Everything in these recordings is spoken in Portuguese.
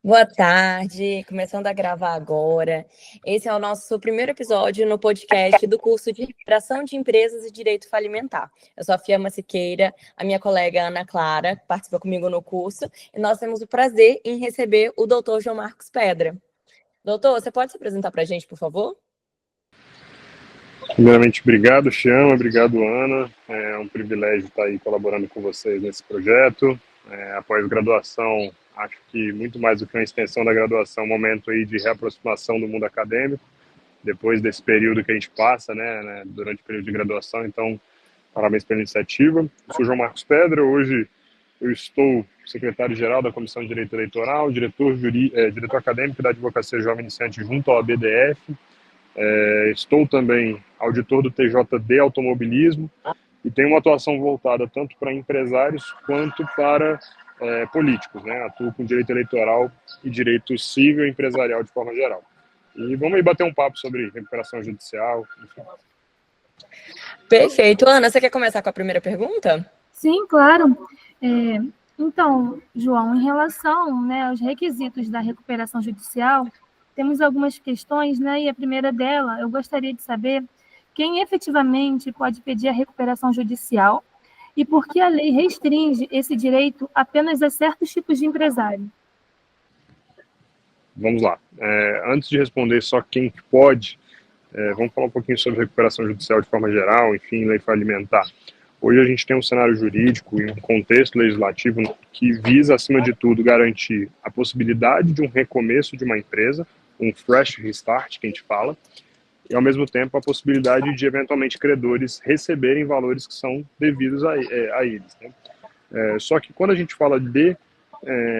Boa tarde, começando a gravar agora. Esse é o nosso primeiro episódio no podcast do curso de Recuperação de Empresas e Direito Falimentar. Eu sou a Fiamma Siqueira, a minha colega Ana Clara, que participa comigo no curso, e nós temos o prazer em receber o doutor João Marcos Pedra. Doutor, você pode se apresentar para a gente, por favor? Primeiramente, obrigado, Fiamma, obrigado, Ana. É um privilégio estar aí colaborando com vocês nesse projeto. Após graduação, acho que muito mais do que uma extensão da graduação, um momento aí de reaproximação do mundo acadêmico, depois desse período que a gente passa, durante o período de graduação. Então, parabéns pela iniciativa. Eu sou João Marcos Pedra, hoje eu estou secretário-geral da Comissão de Direito Eleitoral, diretor acadêmico da Advocacia Jovem Iniciante junto ao ABDF. Estou também auditor do TJD Automobilismo e tenho uma atuação voltada tanto para empresários quanto para políticos, né? Atuo com direito eleitoral e direito civil e empresarial de forma geral. E vamos aí bater um papo sobre recuperação judicial, enfim. Perfeito. Ana, você quer começar com a primeira pergunta? Sim, claro. Então, João, em relação, aos requisitos da recuperação judicial, temos algumas questões, e a primeira dela, eu gostaria de saber quem efetivamente pode pedir a recuperação judicial e por que a lei restringe esse direito apenas a certos tipos de empresário. Vamos lá. Antes de responder só quem pode, vamos falar um pouquinho sobre recuperação judicial de forma geral, enfim, lei falimentar. Hoje a gente tem um cenário jurídico e um contexto legislativo que visa, acima de tudo, garantir a possibilidade de um recomeço de uma empresa, um fresh restart, que a gente fala, e, ao mesmo tempo, a possibilidade de, eventualmente, credores receberem valores que são devidos a eles, né? Só que, quando a gente fala de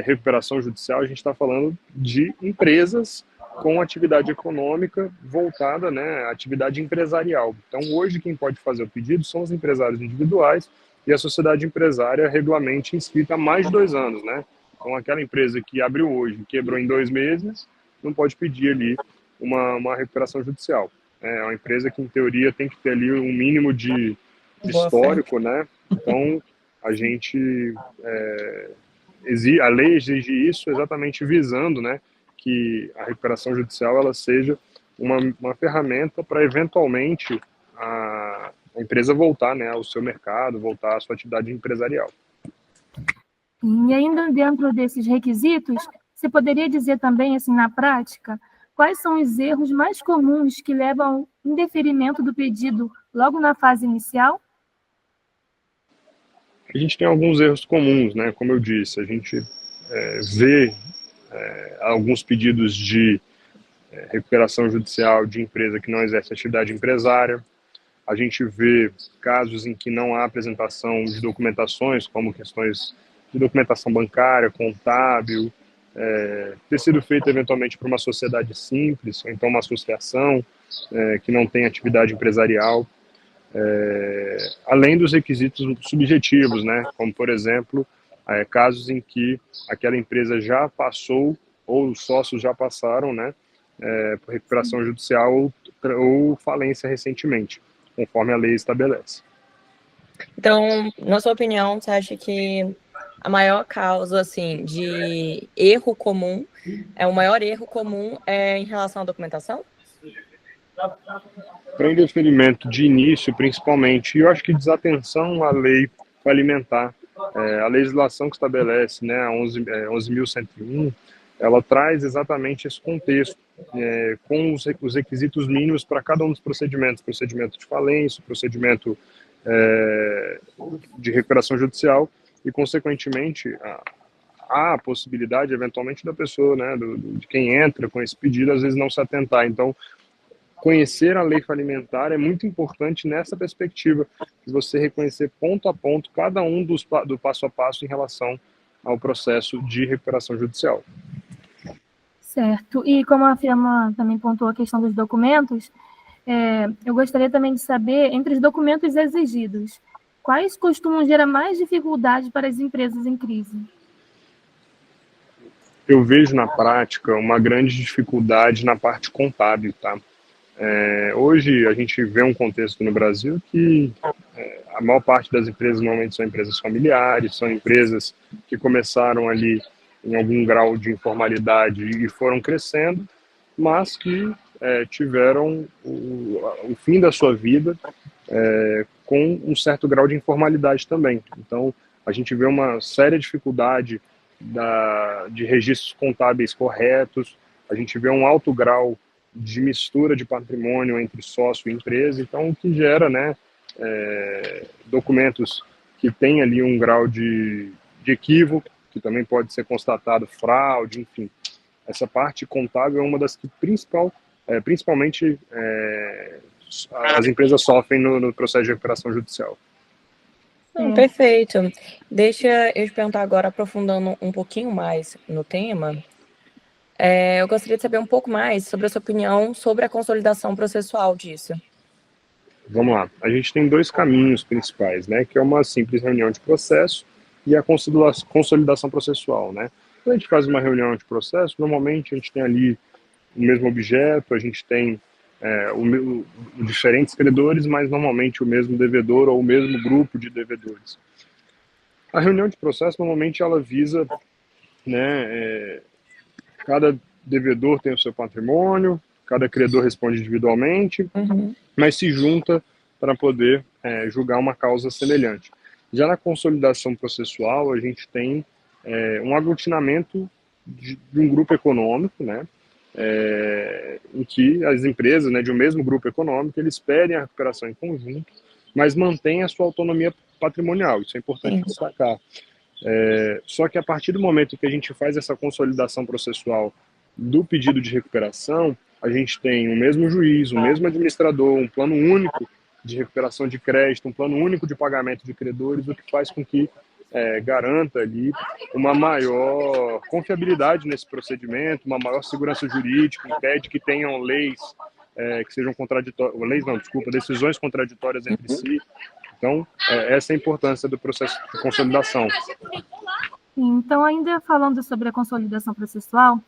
recuperação judicial, a gente está falando de empresas com atividade econômica voltada, à atividade empresarial. Então, hoje, quem pode fazer o pedido são os empresários individuais e a sociedade empresária regularmente inscrita há mais de 2 anos, né? Então, aquela empresa que abriu hoje e quebrou em 2 meses, não pode pedir ali uma recuperação judicial. É uma empresa que, em teoria, tem que ter ali um mínimo de histórico, né? Então, a gente... a lei exige isso exatamente visando, que a recuperação judicial ela seja uma ferramenta para, eventualmente, a empresa voltar, ao seu mercado, voltar à sua atividade empresarial. E ainda dentro desses requisitos, você poderia dizer também, assim, na prática, quais são os erros mais comuns que levam ao indeferimento do pedido logo na fase inicial? A gente tem alguns erros comuns, como eu disse, a gente vê alguns pedidos de recuperação judicial de empresa que não exerce atividade empresária. A gente vê casos em que não há apresentação de documentações, como questões de documentação bancária, contábil, ter sido feito eventualmente por uma sociedade simples, ou então uma associação que não tem atividade empresarial. Além dos requisitos subjetivos, como, por exemplo, casos em que aquela empresa já passou, ou os sócios já passaram, por recuperação judicial ou falência recentemente, conforme a lei estabelece. Então, na sua opinião, você acha que a maior causa, assim, de erro comum, o maior erro comum é em relação à documentação? Para indeferimento de início, principalmente, e eu acho que desatenção à lei falimentar. A legislação que estabelece, a 11.101, ela traz exatamente esse contexto, com os requisitos mínimos para cada um dos procedimentos, procedimento de falência, procedimento de recuperação judicial, e, consequentemente, há a possibilidade, eventualmente, da pessoa, de quem entra com esse pedido, às vezes não se atentar. Então, conhecer a lei falimentar é muito importante nessa perspectiva, de você reconhecer ponto a ponto cada um do passo a passo em relação ao processo de recuperação judicial. Certo. E como a Fiamma também pontuou a questão dos documentos, eu gostaria também de saber, entre os documentos exigidos, quais costumam gerar mais dificuldade para as empresas em crise? Eu vejo na prática uma grande dificuldade na parte contábil, tá? Hoje a gente vê um contexto no Brasil que a maior parte das empresas normalmente são empresas familiares, são empresas que começaram ali em algum grau de informalidade e foram crescendo, mas que tiveram o fim da sua vida com um certo grau de informalidade também. Então, a gente vê uma séria dificuldade de registros contábeis corretos, a gente vê um alto grau de mistura de patrimônio entre sócio e empresa, então o que gera, né, documentos que têm ali um grau de equívoco, que também pode ser constatado fraude, enfim. Essa parte contábil é uma das que principalmente as empresas sofrem no processo de recuperação judicial. Perfeito. Deixa eu te perguntar agora, aprofundando um pouquinho mais no tema, eu gostaria de saber um pouco mais sobre a sua opinião sobre a consolidação processual disso. Vamos lá. A gente tem dois caminhos principais, né, que é uma simples reunião de processo e a consolidação processual, né. Quando a gente faz uma reunião de processo, normalmente a gente tem ali o mesmo objeto, a gente tem diferentes credores, mas normalmente o mesmo devedor ou o mesmo grupo de devedores. A reunião de processo, normalmente, ela visa, né, cada devedor tem o seu patrimônio, cada credor responde individualmente, mas se junta para poder julgar uma causa semelhante. Já na consolidação processual, a gente tem um aglutinamento de um grupo econômico, né, em que as empresas, né, de um mesmo grupo econômico, eles pedem a recuperação em conjunto, mas mantêm a sua autonomia patrimonial. Isso é importante destacar. Só que a partir do momento que a gente faz essa consolidação processual do pedido de recuperação, a gente tem o mesmo juiz, o mesmo administrador, um plano único de recuperação de crédito, um plano único de pagamento de credores, o que faz com que garanta ali uma maior confiabilidade nesse procedimento, uma maior segurança jurídica, impede que tenham leis que sejam decisões contraditórias entre si. Então, essa é a importância do processo de consolidação. Então, ainda falando sobre a consolidação processual,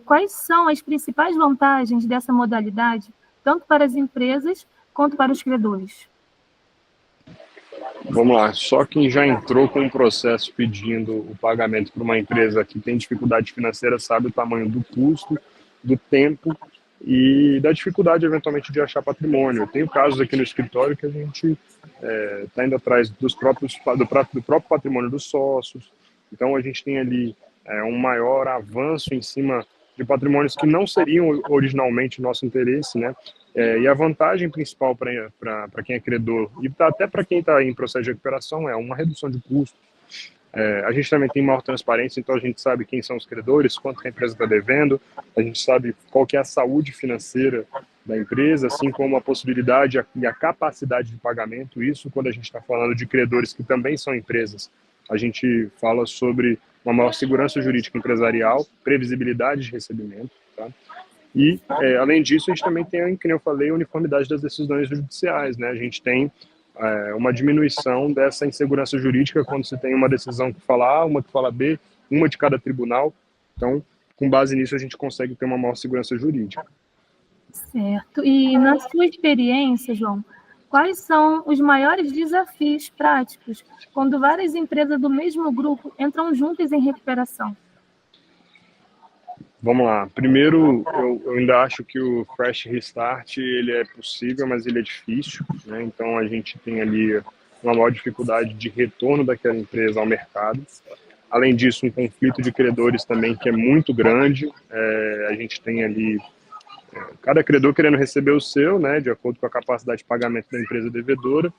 quais são as principais vantagens dessa modalidade, tanto para as empresas quanto para os credores? Vamos lá, só quem já entrou com um processo pedindo o pagamento para uma empresa que tem dificuldade financeira sabe o tamanho do custo, do tempo e da dificuldade, eventualmente, de achar patrimônio. Tem casos aqui no escritório que a gente está indo atrás do próprio patrimônio dos sócios. Então, a gente tem ali um maior avanço em cima de patrimônios que não seriam originalmente nosso interesse, né? E a vantagem principal para quem é credor e até para quem está em processo de recuperação é uma redução de custos. A gente também tem maior transparência, então a gente sabe quem são os credores, quanto que a empresa está devendo, a gente sabe qual que é a saúde financeira da empresa, assim como a possibilidade e a capacidade de pagamento. Isso quando a gente está falando de credores que também são empresas. A gente fala sobre uma maior segurança jurídica empresarial, previsibilidade de recebimento, tá? E, além disso, a gente também tem, como eu falei, a uniformidade das decisões judiciais, né? A gente tem uma diminuição dessa insegurança jurídica quando se tem uma decisão que fala A, uma que fala B, uma de cada tribunal. Então, com base nisso, a gente consegue ter uma maior segurança jurídica. Certo. E, na sua experiência, João, quais são os maiores desafios práticos quando várias empresas do mesmo grupo entram juntas em recuperação? Vamos lá. Primeiro, eu ainda acho que o fresh restart ele é possível, mas ele é difícil, né? Então a gente tem ali uma maior dificuldade de retorno daquela empresa ao mercado. Além disso, um conflito de credores também que é muito grande. A gente tem ali cada credor querendo receber o seu, né, de acordo com a capacidade de pagamento da empresa devedora,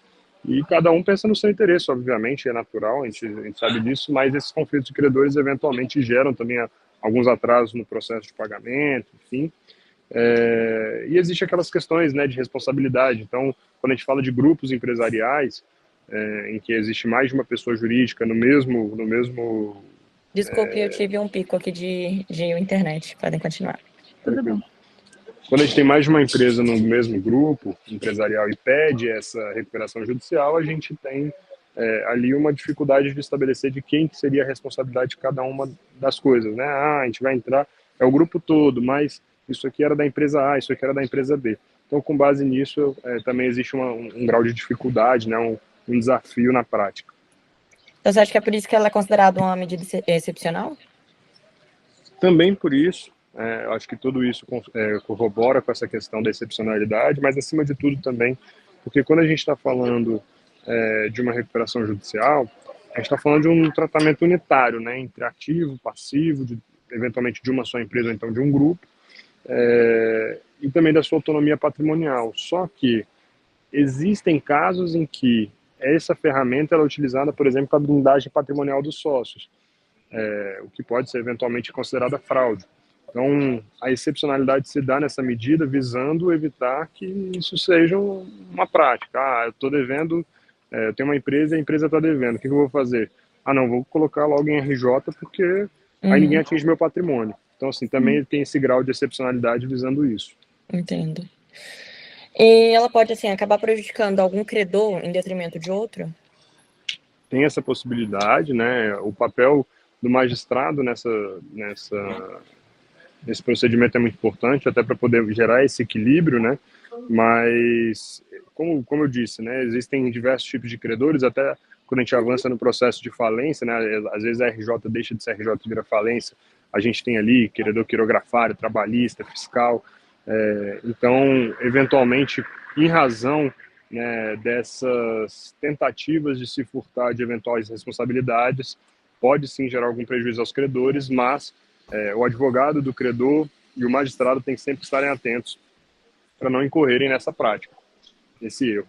e cada um pensa no seu interesse, obviamente, é natural, a gente sabe disso, mas esses conflitos de credores eventualmente geram também alguns atrasos no processo de pagamento, enfim. E existe aquelas questões, né, de responsabilidade. Então, quando a gente fala de grupos empresariais, em que existe mais de uma pessoa jurídica no mesmo... Desculpe, eu tive um pico aqui de internet. Podem continuar. Tudo bem. Quando a gente tem mais de uma empresa no mesmo grupo empresarial e pede essa recuperação judicial, a gente tem ali uma dificuldade de estabelecer de quem que seria a responsabilidade de cada uma das coisas, né? A gente vai entrar, é o grupo todo, mas isso aqui era da empresa A, isso aqui era da empresa B. Então, com base nisso, também existe um grau de dificuldade, né? Um desafio na prática. Então, você acha que é por isso que ela é considerada uma medida excepcional? Também por isso, eu acho que tudo isso corrobora com essa questão da excepcionalidade, mas acima de tudo também, porque quando a gente está falando de uma recuperação judicial, a gente está falando de um tratamento unitário, né, entre ativo, passivo, eventualmente de uma só empresa ou então de um grupo, e também da sua autonomia patrimonial. Só que existem casos em que essa ferramenta ela é utilizada, por exemplo, para a blindagem patrimonial dos sócios, o que pode ser eventualmente considerada fraude. Então, a excepcionalidade se dá nessa medida visando evitar que isso seja uma prática. Eu estou devendo, eu tenho uma empresa e a empresa está devendo, o que eu vou fazer? Não, vou colocar logo em RJ porque aí ninguém atinge meu patrimônio. Então, assim, também tem esse grau de excepcionalidade visando isso. Entendo. E ela pode, assim, acabar prejudicando algum credor em detrimento de outro? Tem essa possibilidade, né? O papel do magistrado nesse procedimento é muito importante, até para poder gerar esse equilíbrio, né? Mas, como eu disse, né? Existem diversos tipos de credores, até quando a gente avança no processo de falência, né? Às vezes a RJ deixa de ser RJ e vira falência, a gente tem ali credor quirografário, trabalhista, fiscal. Então, eventualmente, em razão, né, dessas tentativas de se furtar de eventuais responsabilidades, pode sim gerar algum prejuízo aos credores, mas o advogado do credor e o magistrado têm que sempre estarem atentos para não incorrerem nessa prática, nesse erro.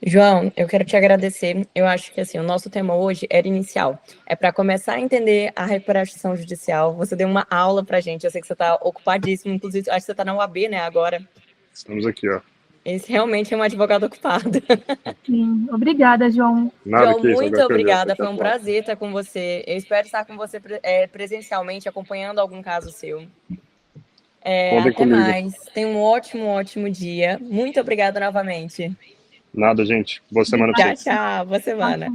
João, eu quero te agradecer. Eu acho que assim, o nosso tema hoje era inicial. É para começar a entender a recuperação judicial. Você deu uma aula para a gente. Eu sei que você está ocupadíssimo. Inclusive, acho que você está na UAB, né, agora. Estamos aqui, ó. Esse realmente é um advogado ocupado. Sim, obrigada, João. Nada, João, muito obrigada. Foi um prazer estar com você. Eu espero estar com você presencialmente, acompanhando algum caso seu. Até comigo. mais. Tenha um ótimo dia. Muito obrigada novamente. Nada, gente. Boa semana para vocês. Tchau. Boa semana.